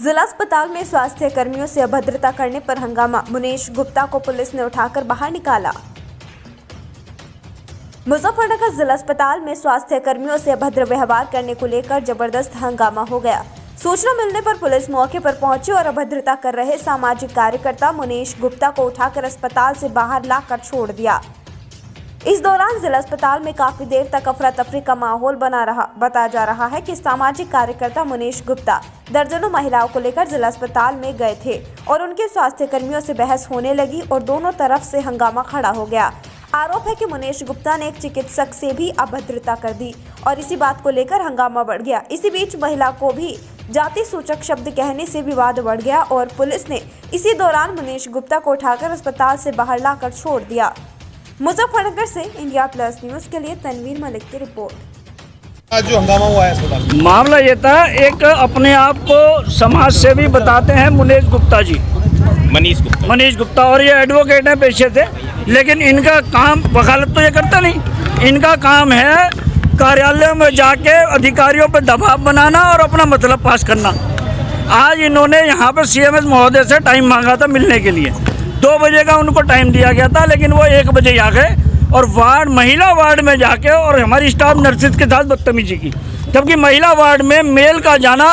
जिला अस्पताल में स्वास्थ्य कर्मियों से अभद्रता करने पर हंगामा, मुनीश गुप्ता को पुलिस ने उठाकर बाहर निकाला। मुजफ्फरनगर जिला अस्पताल में स्वास्थ्य कर्मियों से अभद्र व्यवहार करने को लेकर जबरदस्त हंगामा हो गया। सूचना मिलने पर पुलिस मौके पर पहुंची और अभद्रता कर रहे सामाजिक कार्यकर्ता मुनीश गुप्ता को उठाकर अस्पताल से बाहर लाकर छोड़ दिया। इस दौरान जिला अस्पताल में काफी देर तक अफरा तफरी का माहौल बताया जा रहा है कि सामाजिक कार्यकर्ता मुनीश गुप्ता दर्जनों महिलाओं को लेकर जिला अस्पताल में गए थे और उनके स्वास्थ्य कर्मियों से बहस होने लगी और दोनों तरफ से हंगामा खड़ा हो गया। आरोप है कि मुनीश गुप्ता ने एक चिकित्सक से भी अभद्रता कर दी और इसी बात को लेकर हंगामा बढ़ गया। इसी बीच महिला को भी जाति सूचक शब्द कहने से विवाद बढ़ गया और पुलिस ने इसी दौरान मुनीश गुप्ता को उठाकर अस्पताल से बाहर लाकर छोड़ दिया। मुजफ्फरनगर से इंडिया प्लस न्यूज के लिए तनवीर मलिक की रिपोर्ट। आज जो हंगामा हुआ है अस्पताल, मामला ये था, एक अपने आप को समाज सेवी बताते हैं मुनीश गुप्ता जी, मनीष गुप्ता, और ये एडवोकेट हैं पेशे से, लेकिन इनका काम वकालत तो ये करता नहीं। इनका काम है कार्यालय में जाके अधिकारियों पर दबाव बनाना और अपना मतलब पास करना। आज इन्होंने यहाँ पे CMS महोदय से टाइम मांगा था मिलने के लिए। 2 बजे का उनको टाइम दिया गया था, लेकिन वो 1 बजे आ गए और महिला वार्ड में जाके और हमारी स्टाफ नर्सिस के साथ बदतमीजी की, जबकि महिला वार्ड में मेल का जाना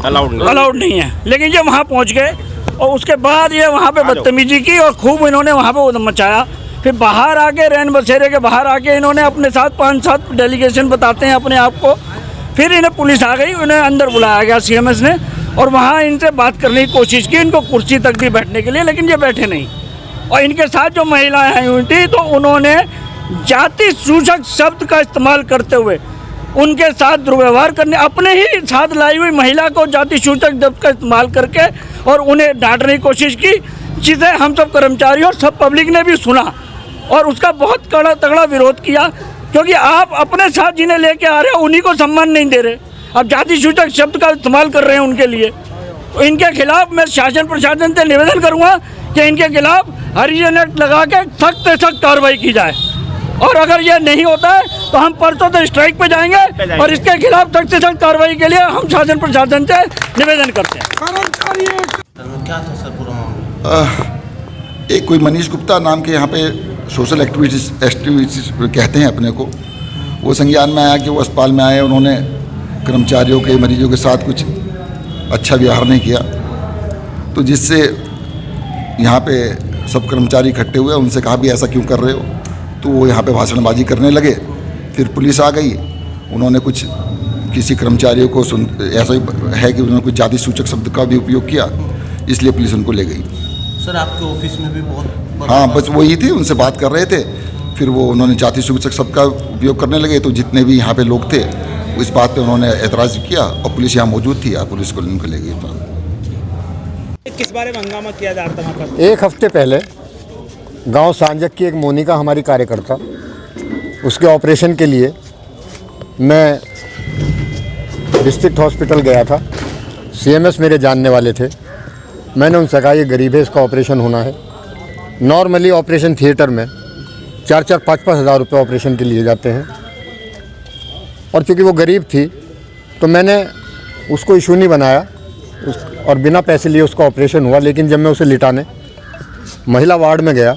अलाउड नहीं है। लेकिन ये वहाँ पहुँच गए और उसके बाद ये वहाँ पे बदतमीजी की और खूब इन्होंने वहाँ पे उधम मचाया। फिर बाहर आके रैन बसेरे के बाहर आके इन्होंने अपने साथ 5-7 डेलीगेशन बताते हैं अपने आप को। फिर इन्हें पुलिस आ गई, उन्हें अंदर बुलाया गया CMS ने और वहाँ इनसे बात करने की कोशिश की, इनको कुर्सी तक भी बैठने के लिए, लेकिन ये बैठे नहीं। और इनके साथ जो महिलाएं आई हुई थी तो उन्होंने जाति सूचक शब्द का इस्तेमाल करते हुए उनके साथ दुर्व्यवहार करने, अपने ही साथ लाई हुई महिला को जाति सूचक शब्द का इस्तेमाल करके और उन्हें डांटने की कोशिश की, जिसे हम सब कर्मचारियों और सब पब्लिक ने भी सुना और उसका बहुत कड़ा तगड़ा विरोध किया, क्योंकि आप अपने साथ जिन्हें लेके आ रहे हो उन्हीं को सम्मान नहीं दे रहे, अब जाति सूचक शब्द का इस्तेमाल कर रहे हैं उनके लिए। तो इनके खिलाफ मैं शासन प्रशासन से निवेदन करूंगा कि इनके खिलाफ हरिजन एक्ट लगा के सख्त से सख्त कार्रवाई की जाए, और अगर ये नहीं होता है तो हम परसों से स्ट्राइक पे जाएंगे और इसके खिलाफ सख्त से सख्त कार्रवाई के लिए हम शासन प्रशासन से निवेदन करते हैं। क्या था सर पूरा मामला? एक कोई मनीष गुप्ता नाम के यहाँ पे सोशल एक्टिविटीज कहते हैं अपने को, वो संज्ञान में आया कि वो अस्पताल में आए, उन्होंने कर्मचारियों के मरीजों के साथ कुछ अच्छा व्यवहार नहीं किया, तो जिससे यहाँ पे सब कर्मचारी इकट्ठे हुए, उनसे कहा भी ऐसा क्यों कर रहे हो, तो वो यहाँ पे भाषणबाजी करने लगे। फिर पुलिस आ गई, उन्होंने कुछ किसी कर्मचारियों को ऐसा है कि उन्होंने कुछ जाति सूचक शब्द का भी उपयोग किया, इसलिए पुलिस उनको ले गई। सर आपके ऑफिस में भी बहुत हाँ, बस वही थी, उनसे बात कर रहे थे, फिर वो उन्होंने जाति सूचक शब्द का उपयोग करने लगे, तो जितने भी यहाँ पे लोग थे इस बात पे उन्होंने एतराज़ किया और पुलिस यहाँ मौजूद थी, पुलिस को उनको ले गई। किस बारे में हंगामा किया जा रहा था? 1 हफ्ते पहले गांव सांजक की एक मोनिका हमारी कार्यकर्ता, उसके ऑपरेशन के लिए मैं डिस्ट्रिक्ट हॉस्पिटल गया था। CMS मेरे जानने वाले थे, मैंने उनसे कहा ये गरीब है, इसका ऑपरेशन होना है। नॉर्मली ऑपरेशन थिएटर में 4-4, 5-5 हज़ार रुपये ऑपरेशन के लिए जाते हैं, और चूँकि वो गरीब थी तो मैंने उसको इशू नहीं बनाया और बिना पैसे लिए उसका ऑपरेशन हुआ। लेकिन जब मैं उसे लिटाने महिला वार्ड में गया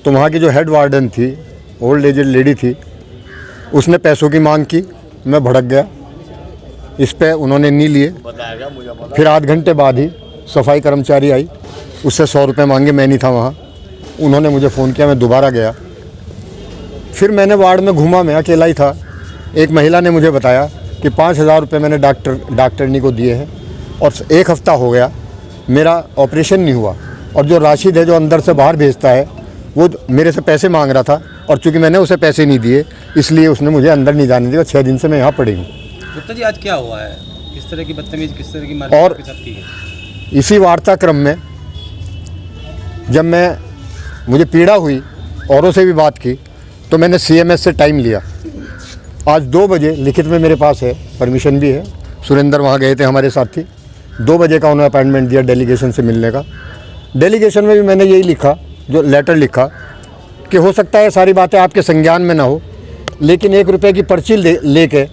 तो वहाँ की जो हेड वार्डन थी, ओल्ड एजेड लेडी थी, उसने पैसों की मांग की। मैं भड़क गया, इस पे उन्होंने नहीं लिए। फिर आध घंटे बाद ही सफाई कर्मचारी आई, उससे 100 रुपये मांगे, मैं नहीं था वहाँ। उन्होंने मुझे फ़ोन किया, मैं दोबारा गया। फिर मैंने वार्ड में घूमा, मैं अकेला ही था। एक महिला ने मुझे बताया कि 5,000 रुपये मैंने डॉक्टरनी को दिए हैं और 1 हफ्ता हो गया मेरा ऑपरेशन नहीं हुआ, और जो राशिद है जो अंदर से बाहर भेजता है वो मेरे से पैसे मांग रहा था, और चूँकि मैंने उसे पैसे नहीं दिए इसलिए उसने मुझे अंदर नहीं जाने दिया। 6 दिन से मैं यहाँ पड़ी हूँ। गुप्ता जी आज क्या हुआ है, किस तरह की बदतमीजी, किस तरह की मारपीट और आपके साथ की है? इसी वार्ताक्रम में जब मुझे पीड़ा हुई, औरों से भी बात की, तो मैंने CMS से टाइम लिया। आज 2 बजे लिखित में मेरे पास है, परमिशन भी है, सुरेंद्र वहाँ गए थे हमारे साथी, 2 बजे का उन्होंने अपॉइंटमेंट दिया डेलीगेशन से मिलने का। डेलीगेशन में भी मैंने यही लिखा, जो लेटर लिखा कि हो सकता है सारी बातें आपके संज्ञान में ना हो, लेकिन 1 रुपये की पर्ची लेके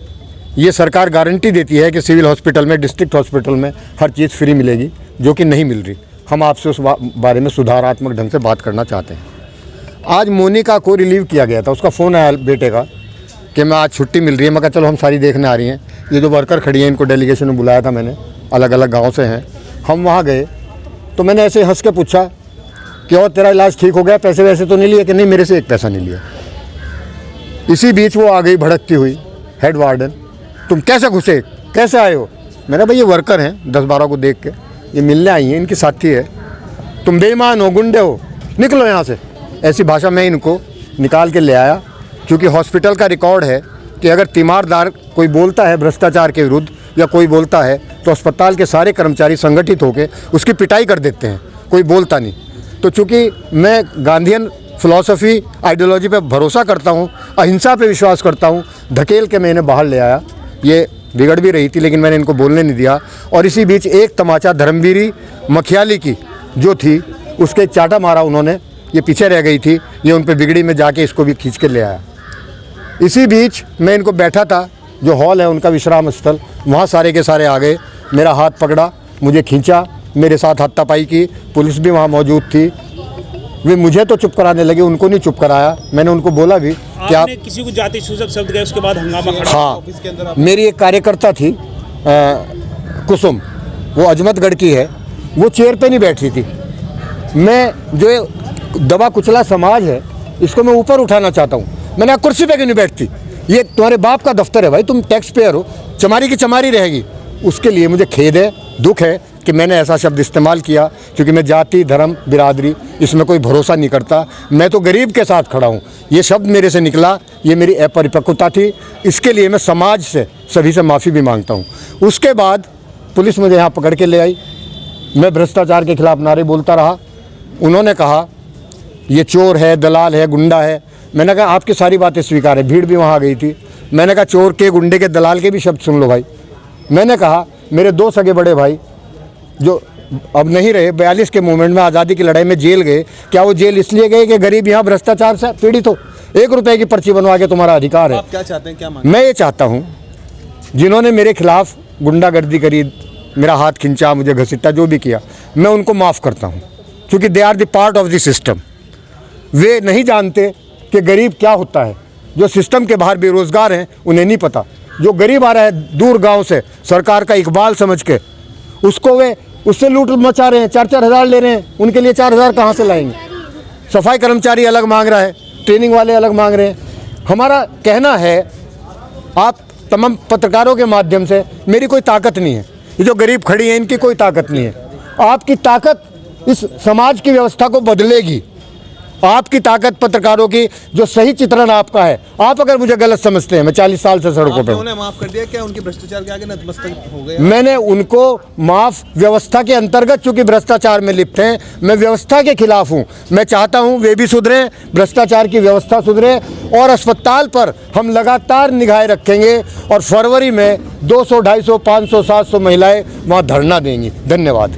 ये सरकार गारंटी देती है कि सिविल हॉस्पिटल में, डिस्ट्रिक्ट हॉस्पिटल में हर चीज़ फ्री मिलेगी, जो कि नहीं मिल रही। हम आपसे उस बारे में सुधारात्मक ढंग से बात करना चाहते हैं। आज मोनिका को रिलीव किया गया था, उसका फ़ोन आया बेटे का कि मैं आज छुट्टी मिल रही है। मैं कहा चलो हम सारी देखने आ रही हैं। ये जो वर्कर खड़ी हैं इनको डेलीगेशन में बुलाया था मैंने, अलग अलग गाँव से हैं। हम वहाँ गए तो मैंने ऐसे हंस के पूछा कि और तेरा इलाज ठीक हो गया, पैसे वैसे तो नहीं लिए? कि नहीं, मेरे से एक पैसा नहीं लिया। इसी बीच वो आ गई भड़कती हुई, हेड वार्डन, तुम कैसे घुसे, कैसे आए हो? मैंने भाई ये वर्कर हैं, 10-12 को देख के ये मिलने आई हैं, इनकी साथी है, तुम बेईमान हो, गुंडे हो, निकलो यहाँ से। ऐसी भाषा में इनको निकाल के ले आया, क्योंकि हॉस्पिटल का रिकॉर्ड है कि अगर तीमारदार कोई बोलता है भ्रष्टाचार के विरुद्ध या कोई बोलता है तो अस्पताल के सारे कर्मचारी संगठित होकर उसकी पिटाई कर देते हैं, कोई बोलता नहीं। तो चूँकि मैं गांधीयन फिलॉसफी, आइडियोलॉजी पे भरोसा करता हूँ, अहिंसा पे विश्वास करता हूँ, धकेल के मैंने बाहर ले आया। ये बिगड़ भी रही थी लेकिन मैंने इनको बोलने नहीं दिया। और इसी बीच एक तमाचा धर्मवीरी मखियाली की जो थी उसके एक चाटा मारा उन्होंने, ये पीछे रह गई थी, ये उन पे बिगड़ी में जाके इसको भी खींच के ले आया। इसी बीच मैं इनको बैठा था, जो हॉल है उनका विश्राम स्थल, वहाँ सारे के सारे आ गए, मेरा हाथ पकड़ा, मुझे खींचा, मेरे साथ हाथापाई की, पुलिस भी वहाँ मौजूद थी। वे मुझे तो चुप कराने लगे, उनको नहीं चुप कराया। मैंने उनको बोला भी कि आप किसी को जाति सूचक शब्द गए, उसके बाद हंगामा खड़ा। हाँ, मेरी एक कार्यकर्ता थी कुसुम, वो अजमतगढ़ की है, वो चेयर पे नहीं बैठी थी। मैं जो ये दबा कुचला समाज है इसको मैं ऊपर उठाना चाहता हूँ। मैंने कुर्सी पे क्यों नहीं बैठती? ये तुम्हारे बाप का दफ्तर है भाई, तुम टैक्स पेयर हो, चमारी की चमारी रहेगी। उसके लिए मुझे खेद है, दुख है कि मैंने ऐसा शब्द इस्तेमाल किया, क्योंकि मैं जाति, धर्म, बिरादरी इसमें कोई भरोसा नहीं करता। मैं तो गरीब के साथ खड़ा हूँ। ये शब्द मेरे से निकला, ये मेरी अपरिपक्वता थी। इसके लिए मैं समाज से, सभी से माफ़ी भी मांगता हूँ। उसके बाद पुलिस मुझे यहाँ पकड़ के ले आई। मैं भ्रष्टाचार के खिलाफ नारे बोलता रहा। उन्होंने कहा ये चोर है, दलाल है, गुंडा है। मैंने कहा आपकी सारी बातें स्वीकार है। भीड़ भी वहाँ आ गई थी। मैंने कहा चोर के, गुंडे के, दलाल के भी शब्द सुन लो भाई। मैंने कहा मेरे 2 सगे बड़े भाई जो अब नहीं रहे, 42 के मूवमेंट में, आज़ादी की लड़ाई में जेल गए। क्या वो जेल इसलिए गए कि गरीब यहाँ भ्रष्टाचार से पीड़ित हो? 1 रुपए की पर्ची बनवा के तुम्हारा अधिकार है। आप क्या चाहते हैं, क्या मांगते हैं? मैं ये चाहता हूँ जिन्होंने मेरे खिलाफ गुंडागर्दी करी, मेरा हाथ खींचा, मुझे घसीटा, जो भी किया, मैं उनको माफ़ करता हूँ, क्योंकि they are the part of the system. वे नहीं जानते कि गरीब क्या होता है। जो सिस्टम के बाहर बेरोज़गार हैं उन्हें नहीं पता। जो गरीब आ रहा है दूर गांव से सरकार का इकबाल समझ के, उसको वे उससे लूट मचा रहे हैं, 4-4 हज़ार ले रहे हैं। उनके लिए 4 हज़ार कहाँ से लाएंगे? सफाई कर्मचारी अलग मांग रहा है, ट्रेनिंग वाले अलग मांग रहे हैं। हमारा कहना है, आप तमाम पत्रकारों के माध्यम से, मेरी कोई ताकत नहीं है, ये जो गरीब खड़ी है इनकी कोई ताकत नहीं है। आपकी ताकत इस समाज की व्यवस्था को बदलेगी। आपकी ताकत पत्रकारों की, जो सही चित्रण आपका है। आप अगर मुझे गलत समझते हैं, मैं 40 साल से सड़कों पे हूं। उन्हें माफ कर दिया क्या? उनके भ्रष्टाचार के आगे नतमस्तक हो गए? मैंने उनको माफ, व्यवस्था के अंतर्गत चूंकि भ्रष्टाचार में लिप्त हैं, मैं व्यवस्था के खिलाफ हूं। मैं चाहता हूं वे भी सुधरे, भ्रष्टाचार की व्यवस्था सुधरे, और अस्पताल पर हम लगातार निगाहें रखेंगे। और फरवरी में 200, 250, 500, 700 महिलाएं वहां धरना देंगी। धन्यवाद।